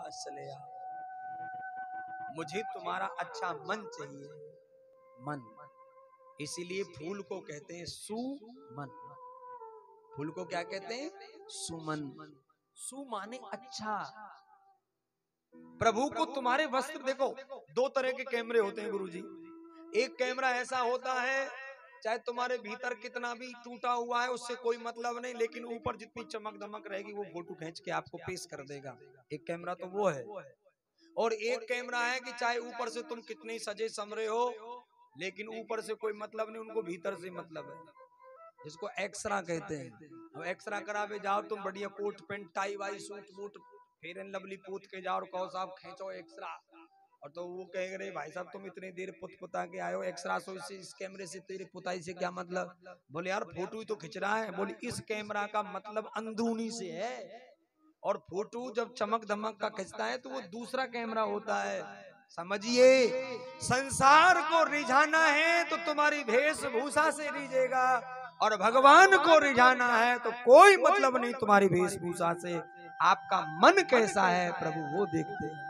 पास चले आओ, मुझे तुम्हारा अच्छा मन चाहिए। मन, इसीलिए फूल को कहते हैं सुमन। फूल को क्या कहते हैं? सुमन। सु माने अच्छा। प्रभु को तुम्हारे वस्त्र देखो, दो तरह के कैमरे होते हैं गुरुजी। एक कैमरा ऐसा होता है, चाहे तुम्हारे भीतर कितना भी टूटा हुआ है उससे कोई मतलब नहीं, लेकिन ऊपर जितनी चमक दमक रहेगी वो फोटो खींच के आपको पेश कर देगा। एक कैमरा तो वो है। और एक कैमरा है कि चाहे ऊपर से तुम कितने सजे समरे हो, लेकिन ऊपर से कोई मतलब नहीं, उनको भीतर से मतलब है, जिसको एक्सरा कहते हैं। अब एक्सरा करावे जाओ तुम, बढ़िया कोट पैंट टाई वाई suit boot fair and lovely पूत के जाओ और कहो साहब खींचो एक्सरा, और तो वो कह रहे भाई साहब तुम इतनी देर पुता के आए हो एक्सरा सो इस कैमरे से तेरे पुताई से क्या मतलब? बोले यार फोटो ही तो खिंच रहा है। बोले इस कैमरा का मतलब अंदरूनी से है, और फोटो जब चमक धमक का खिंचता है तो वो दूसरा कैमरा होता है। समझिए, संसार को रिझाना है तो तुम्हारी वेशभूषा से रिझेगा, और भगवान को रिझाना है तो कोई मतलब नहीं तुम्हारी वेशभूषा से, आपका मन कैसा है प्रभु वो देखते हैं।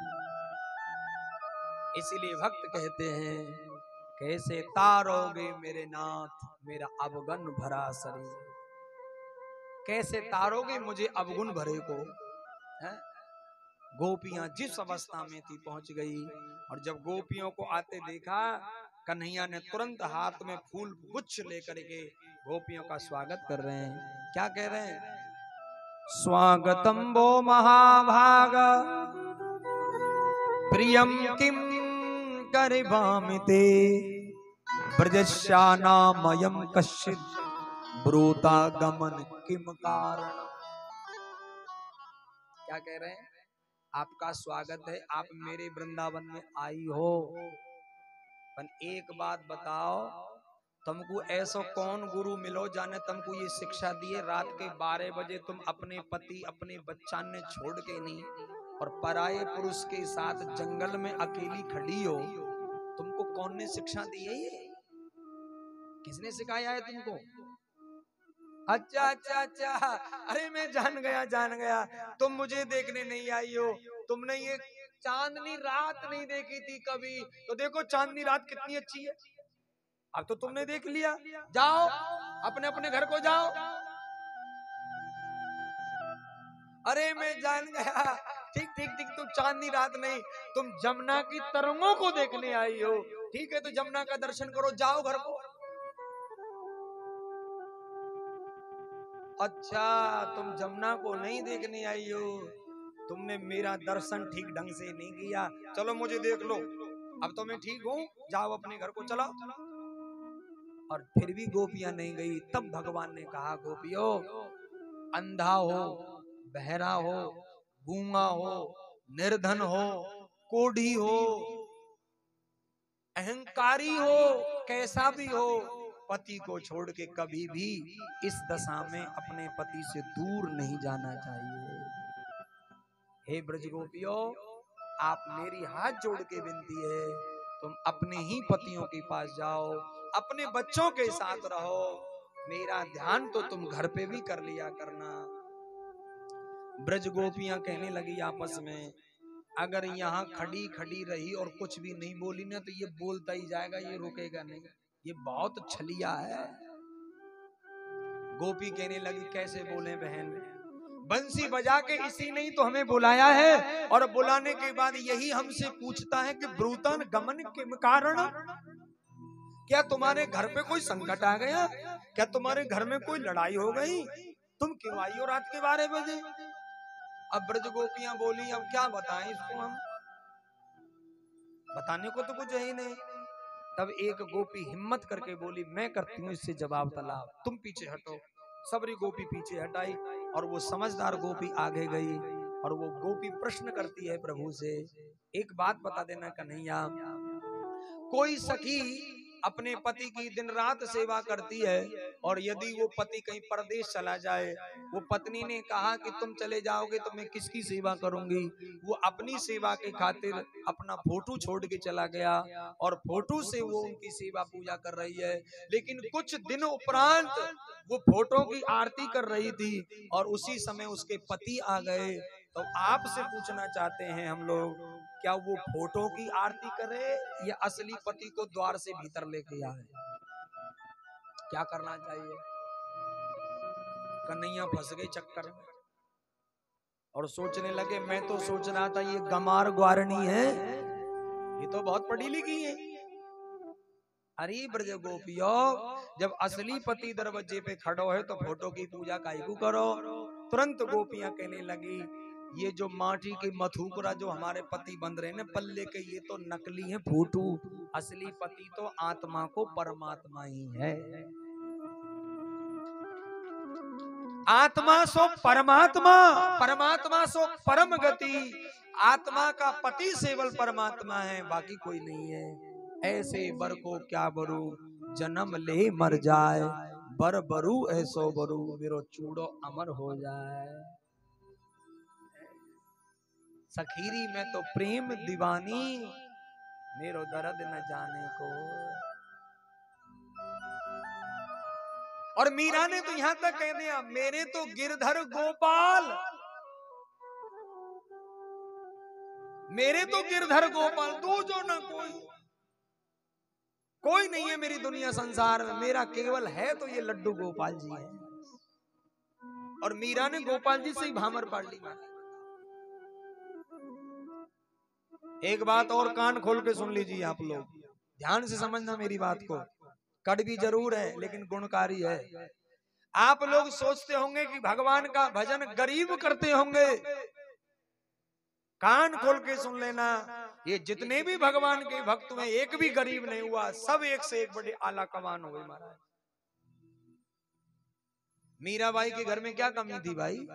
इसीलिए भक्त कहते हैं, कैसे तारोगे मेरे नाथ मेरा अवगुण भरा शरीर। कैसे तारोगे मुझे अवगुण भरे को? है? गोपियां जिस अवस्था में थी पहुंच गई, और जब गोपियों को आते देखा, कन्हैया ने तुरंत हाथ में फूल गुच्छ लेकर के गोपियों का स्वागत कर रहे हैं। क्या कह रहे हैं? स्वागतम वो महाभाग प्रियम किम करिबामिते ब्रजस्यानामयं कश्चित् ब्रूता गमन किम कारण। क्या कह रहे हैं? आपका स्वागत है, आप मेरे वृंदावन में आई हो, पर एक बात बताओ, तुमको ऐसा कौन गुरु मिलो जाने तुमको ये शिक्षा दिए, रात के 12 बजे तुम अपने पति अपने बच्चा ने छोड़ के नहीं और पराये पुरुष के साथ जंगल में अकेली खड़ी हो? तुमको कौन ने शिक्षा दी है? ये किसने सिखाया है तुमको? अच्छा अच्छा अच्छा, अरे मैं जान गया, तुम मुझे देखने नहीं आई हो। तुमने ये चांदनी रात नहीं देखी थी कभी, तो देखो चांदनी रात कितनी अच्छी है। अब तो तुमने देख लिया, जाओ अपने अपने घर को जाओ। अरे मैं जान गया, ठीक ठीक ठीक, तुम चांदनी रात नहीं, तुम जमुना की तरंगों को देखने आई हो। ठीक है, तो जमुना का दर्शन करो, जाओ घर को। अच्छा, तुम जमुना को नहीं देखने आई हो, तुमने मेरा दर्शन ठीक ढंग से नहीं किया। चलो मुझे देख लो, अब तो मैं ठीक हूँ, जाओ अपने घर को चलो। और फिर भी गोपियां नहीं गई। तब भगवान ने कहा, गोपियों, अंधा हो, बहरा हो, गूंगा हो, निर्धन हो, कोढ़ी हो, अहंकारी हो, कैसा भी हो, पति को छोड़ के कभी भी इस दशा में अपने पति से दूर नहीं जाना चाहिए। हे ब्रज गोपियों, आप मेरी हाथ जोड़ के विनती है, तुम अपने ही पतियों के पास जाओ, अपने बच्चों के साथ रहो, मेरा ध्यान तो तुम घर पे भी कर लिया करना। ब्रज गोपियां कहने लगी आपस में, अगर यहाँ खड़ी खड़ी रही और कुछ भी नहीं बोली ना, तो ये बोलता ही जाएगा, ये रुकेगा नहीं, ये बहुत छलिया है। गोपी कहने लगी, कैसे बोले बहन? बंसी बजा के इसी ने तो हमें बुलाया है, और बुलाने के बाद यही हमसे पूछता है कि ब्रूतन गमन के कारण, क्या तुम्हारे घर पे कोई संकट आ गया? क्या तुम्हारे घर में कोई लड़ाई हो गई? तुम क्यों आई हो रात के 12 बजे? अब ब्रज गोपियां बोली, अब क्या बताएं इसको, हम बताने को तो कुछ है ही नहीं। तब एक गोपी हिम्मत करके बोली, मैं करती हूँ इससे जवाब तलब, तुम पीछे हटो। सबरी गोपी पीछे हटाई, और वो समझदार गोपी आगे गई, और वो गोपी प्रश्न करती है प्रभु से, एक बात बता देना कन्हैया, कोई सखी अपने पति की दिन रात सेवा करती है, और यदि वो पति कहीं परदेश चला जाए, वो पत्नी ने कहा कि तुम चले जाओगे तो मैं किसकी सेवा करूंगी? वो अपनी सेवा के खातिर अपना फोटो छोड़ के चला गया, और फोटो से वो उनकी सेवा पूजा कर रही है। लेकिन कुछ दिन उपरांत वो फोटो की आरती कर रही थी, और उसी समय उसके पति आ गए। तो आपसे पूछना चाहते हैं हम लोग, क्या वो फोटो की आरती करे या असली पति को द्वार से भीतर लेके आए? क्या करना चाहिए? कन्हैया फंस गए चक्कर में और सोचने लगे, मैं तो सोच रहा था ये गमार ग्वारणी है, ये तो बहुत पढ़ी लिखी है। अरे ब्रज गोपियो, जब असली पति दरवाजे पे खड़ो है तो फोटो की पूजा काहे करो? तुरंत गोपियां कहने लगी, ये जो माटी के मथुकरा जो हमारे पति बन रहे हैं पल्ले के, ये तो नकली है फोटो। असली पति तो आत्मा को परमात्मा ही है। आत्मा सो परमात्मा, परमात्मा सो परम गति। आत्मा का पति सेवल परमात्मा है, बाकी कोई नहीं है। ऐसे बर को क्या बरू, जन्म ले मर जाए, बर बरू ऐसो बरू, मेरो चूड़ो अमर हो जाए। सखीरी में तो प्रेम दीवानी, मेरो दर्द न जाने को। और मीरा ने तो यहां तक कह दिया, मेरे तो गिरधर गोपाल, मेरे तो गिरधर गोपाल, तू जो ना कोई नहीं है मेरी दुनिया संसार में, मेरा केवल है तो ये लड्डू गोपाल जी है। और मीरा ने गोपाल जी से ही भामर पाड़ ली। एक बात और कान खोल के सुन लीजिए आप लोग, ध्यान से समझना मेरी बात को। कड़वी जरूर है लेकिन गुणकारी है। आप लोग सोचते होंगे कि भगवान का भजन गरीब करते होंगे, कान खोल के सुन लेना, ये जितने भी भगवान के भक्त में एक भी गरीब नहीं हुआ, सब एक से एक बड़े आला कमान हुए महाराज। मीराबाई के घर में क्या कमी थी भाई?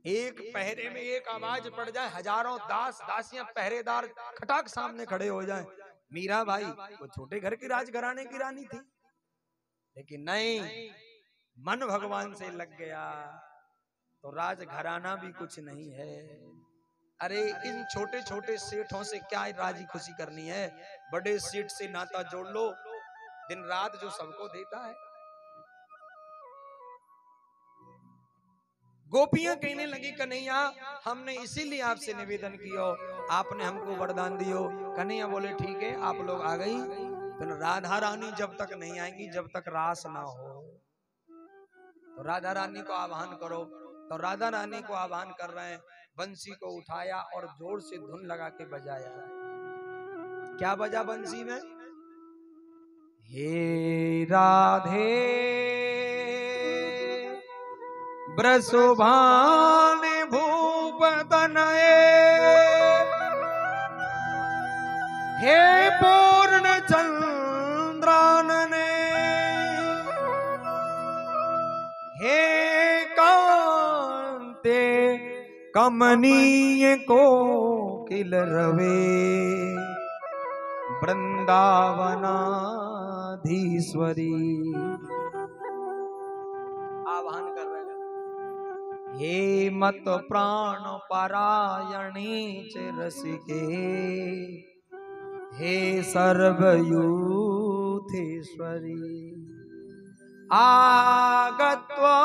एक पहरे में एक आवाज पड़ जाए, हजारों दास दासियां पहरेदार खटाक सामने खड़े हो जाएं। मीराबाई वो छोटे घर की राजघराने की रानी थी, लेकिन नहीं, मन भगवान से लग गया तो राजघराना भी कुछ नहीं है। अरे इन छोटे छोटे सेठों से क्या राजी खुशी करनी है? बड़े सेठ से नाता जोड़ लो, दिन रात जो सबको देता है। गोपियां कहने लगी, कन्हैया हमने इसीलिए आपसे निवेदन किया, आपने हमको वरदान दियो। कन्हैया बोले ठीक है, आप लोग आ गई, तो राधा रानी जब तक नहीं आएंगी जब तक रास ना हो, तो राधा रानी को आह्वान करो। तो राधा रानी को आह्वान कर रहे हैं, बंसी को उठाया और जोर से धुन लगा के बजाया। क्या बजा बंसी में? हे राधे ब्रसुभान भूपतनये, हे पूर्ण चंद्रानने, हे कांते कमनीय कोकिल रवे, वृंदावनाधीश्वरी। आह्वान कर रहे हैं, हे मत प्राण परायणी च रसिके, हे सर्वयूथेश्वरी। आगत्वा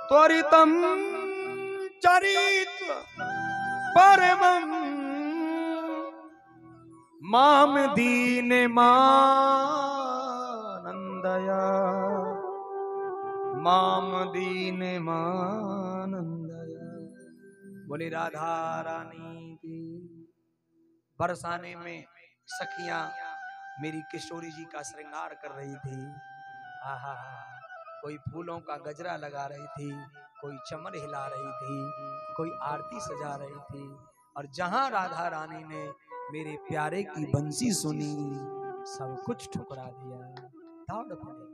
त्वरितं चरित्वा परमं, माम दीनमानन्दया, माम दीनमानन्दया। बोली राधा रानी की। बरसाने में सखियां मेरी किशोरी जी का श्रृंगार कर रही थी। आहा, कोई फूलों का गजरा लगा रही थी, कोई चमर हिला रही थी, कोई आरती सजा रही थी। और जहां राधा रानी ने मेरे प्यारे की बंसी सुनी, सब कुछ ठुकरा दिया, दौड़ पड़े।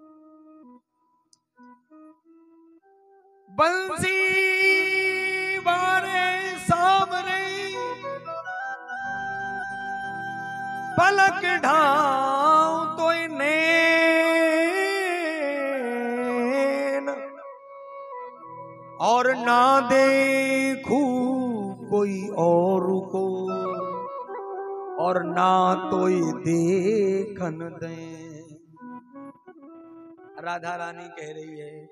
बंसी बारे सामने पलक ढाऊं तो नैन, और ना देखूं कोई और को, और ना तोई देखन दे। राधा रानी कह रही है,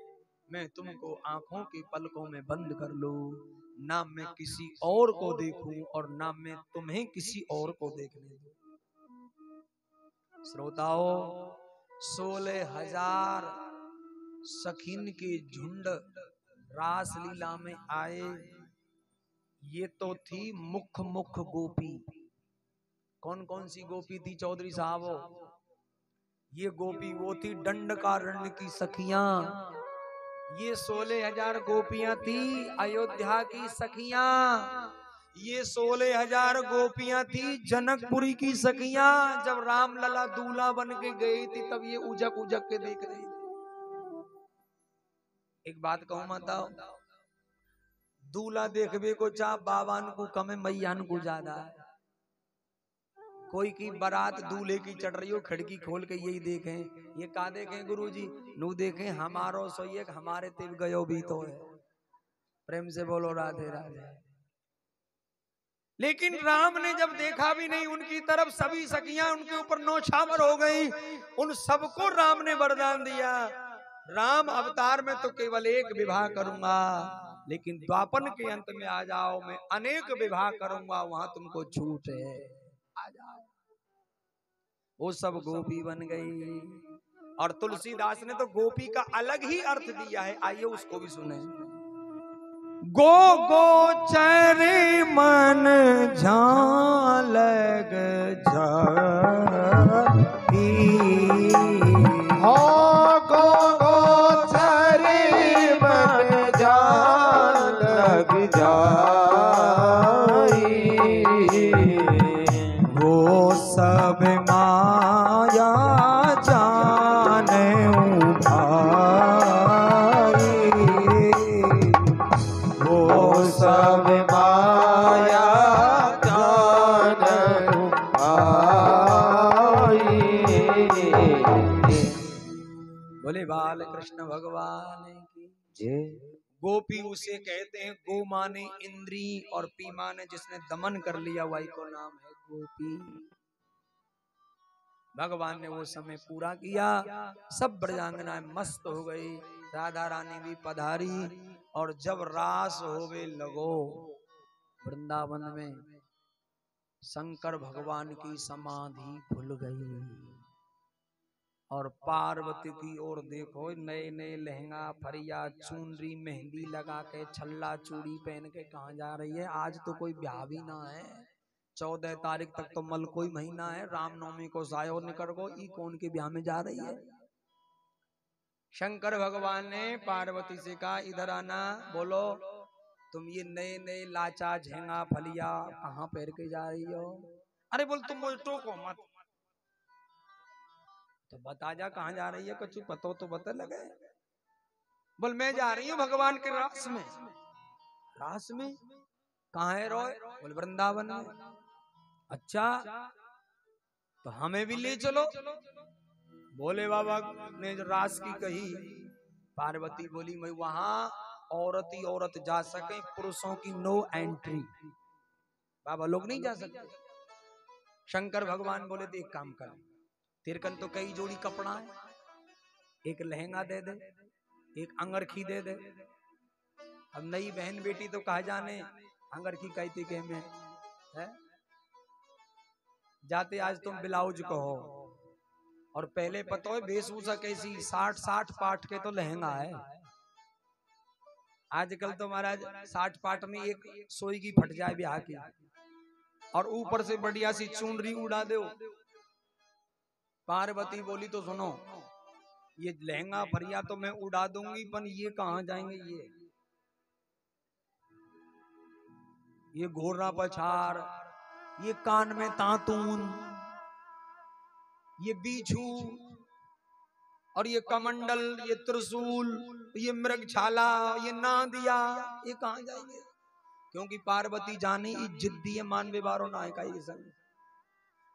मैं तुमको आंखों की पलकों में बंद कर लूं, ना मैं किसी और को देखूं और ना मैं तुम्हें किसी और को देखने दूं। श्रोताओ, 16,000 सखीन के झुंड रास लीला में आए। ये तो थी मुख मुख गोपी। कौन कौन सी गोपी थी चौधरी साहब? ये गोपी वो थी दंडकारण्य की सखियां। ये 16,000 गोपियां थी अयोध्या की सखियां। ये 16,000 गोपियां थी जनकपुरी की सखियां। जब रामलला दूल्हा बन के गई थी तब ये उजक उजक के देख रही थी। एक बात कहूं माता, दूल्हा देखबे को चाह बाबान को कम है, मैयान को ज्यादा है। कोई की बारात दूल्हे की चढ़ रही हो, खिड़की खोल के यही देखें। ये का देखें गुरुजी? नू देखें हमारो सोइए हमारे तिल गयो भी तो है। प्रेम से बोलो राधे राधे। लेकिन राम ने जब देखा भी नहीं उनकी तरफ, सभी सखियां उनके ऊपर नौछावर हो गई। उन सबको राम ने वरदान दिया, राम अवतार में तो केवल एक विवाह करूंगा, लेकिन द्वापर के अंत में आ जाओ, मैं अनेक विवाह करूंगा, वहां तुमको छूट है, आ जाओ। वो सब गोपी बन गई। और तुलसीदास ने तो गोपी का अलग ही अर्थ दिया है, आइए उसको भी सुने। गो गोचर मन झालग झाई, हो गो गोचर मन झालग झाई, वो सब माया जाने भाई, वो सब माया जान आई। बोले बाल कृष्ण भगवान की जय। गोपी उसे कहते हैं, गो माने इंद्री और पी माने जिसने दमन कर लिया, वही को नाम है गोपी। भगवान ने वो समय पूरा किया, सब ब्रजांगनाएं मस्त हो गई, राधा रानी भी पधारी। और जब रास होवे लगो वृंदावन में, शंकर भगवान की समाधि खुल गई। और पार्वती की ओर देखो, नए नए लहंगा फरिया चुनरी मेहंदी लगा के छल्ला चूड़ी पहन के कहाँ जा रही है? आज तो कोई ब्याह भी ना है, 14 तारीख तक तो मल कोई महीना है, रामनवमी को सायो निकल गो, ई कौन के ब्याह में जा रही है? शंकर भगवान ने पार्वती से कहा, इधर आना। बोलो, तुम ये नए नए लाचा झेंगा फलिया कहाँ पहन के जा रही हो? अरे बोल, तुम मुझे टोको मत, तो बता जा कहाँ जा रही है, कुछ पतो तो बता लगे। बोल, मैं जा रही हूँ भगवान के रास में। रास में कहाँ है रोय? बोल, वृंदावन में। अच्छा, तो हमें भी ले चलो। बोले बाबा ने जो रास की कही, पार्वती बोली, मैं वहां औरत ही औरत जा सके, पुरुषों की नो एंट्री, बाबा लोग नहीं जा सकते। शंकर भगवान बोले, तो एक काम कर, तेरे कन तो कई जोड़ी कपड़ा है, एक लहंगा दे दे, एक अंगरखी दे दे। अब नई बहन बेटी तो कहा जाने अंगरखी कहती के में है, जाते आज तुम ब्लाउज कहो। और पहले पता है वेशभूषा कैसी, 60 पाठ के तो लहंगा है। आजकल तो महाराज 60 पाठ में एक सोई की फट जाए ब्याह की, और ऊपर से बढ़िया सी चुनरी उड़ा दो। पार्वती बोली, तो सुनो, ये लहंगा फरिया तो मैं उड़ा दूंगी, पर ये कहाँ जाएंगे? ये घोड़ा पछाड़, ये कान में तातून, ये बीछू, और ये कमंडल, ये त्रिशूल, ये मृगछाला, ये नादिया, ये कहाँ जाएंगे? क्योंकि पार्वती जानी जिद्दी है, मानवे बारो ना है कही संग।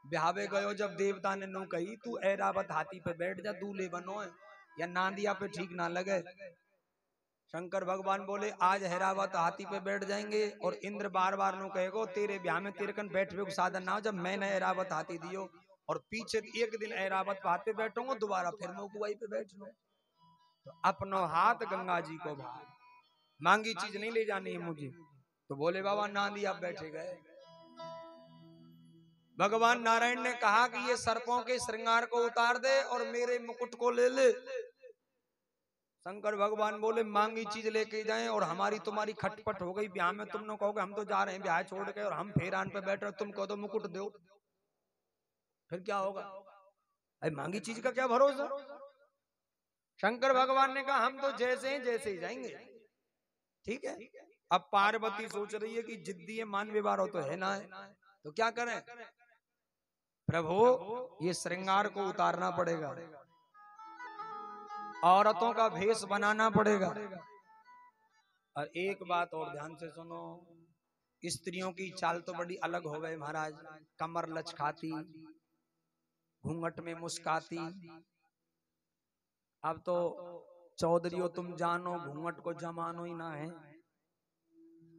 ब्यावे गयो जब देवता ने नो कही, तू ऐरावत हाथी पे बैठ जा, दूल्हे बनो है, या नादिया पे ठीक ना लगे। शंकर भगवान बोले, आज हैरावत हाथी पे बैठ जाएंगे, और इंद्र बार बार नो कहेगो तेरे ब्याह में तेरे कन बैठवे को साधन ना हो, जब मैंने ऐरावत हाथी दियो, और पीछे एक दिन ऐरावत हाथ पे बैठूंगा, दोबारा फिर मैं कुआई पे बैठ लूं। तो अपनो हाथ गंगा जी को भार, मांगी चीज नहीं ले जानी है मुझे। तो बोले बाबा नांदी आप बैठे गए। भगवान नारायण ने कहा कि ये सर्पों के श्रृंगार को उतार दे और मेरे मुकुट को ले ले। शंकर भगवान बोले मांगी चीज लेके जाएं और हमारी तुम्हारी खटपट हो गई ब्याह में, तुम न कहोगे हम तो जा रहे हैं ब्याह छोड़ के और हम फेरान पे बैठ रहे, तुम कहो तो मुकुट दो, फिर क्या होगा? अरे मांगी चीज का क्या भरोसा। शंकर भगवान ने कहा हम तो जैसे हैं जैसे ही जाएंगे। ठीक है। अब पार्वती सोच रही है कि जिद्दी है, मान व्यवहार तो है ना है, तो क्या करें? प्रभु ये श्रृंगार को उतारना पड़ेगा, औरतों का भेष बनाना पड़ेगा। और एक बात और ध्यान से सुनो, स्त्रियों की चाल तो बड़ी अलग हो गई महाराज। कमर लचकाती, घूंघट में मुस्काती। अब तो चौधरियों तुम जानो घूंघट को जमानो ही ना है,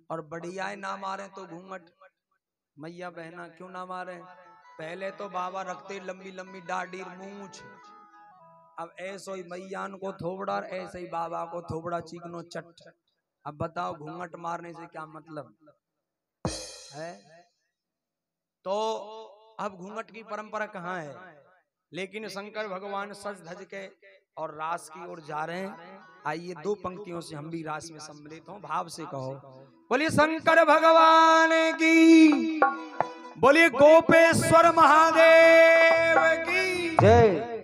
और बढ़िया ना मारे तो घूंघट। मैया बहना क्यों ना मारे? पहले तो बाबा रखते लंबी लंबी दाढ़ी मूंछ, अब ऐसो ही मैयान को थोबड़ा, ऐसे ही बाबा को थोबड़ा चिकनो चट। अब बताओ घूंघट मारने से क्या मतलब है? तो अब घूंघट की परंपरा कहाँ है? लेकिन शंकर भगवान सज धज के और रास की ओर जा रहे हैं। आइए दो पंक्तियों से हम भी रास में सम्मिलित हों, भाव से कहो बोलिए शंकर भगवान की, बोलिए गोपेश्वर महादेव की जय।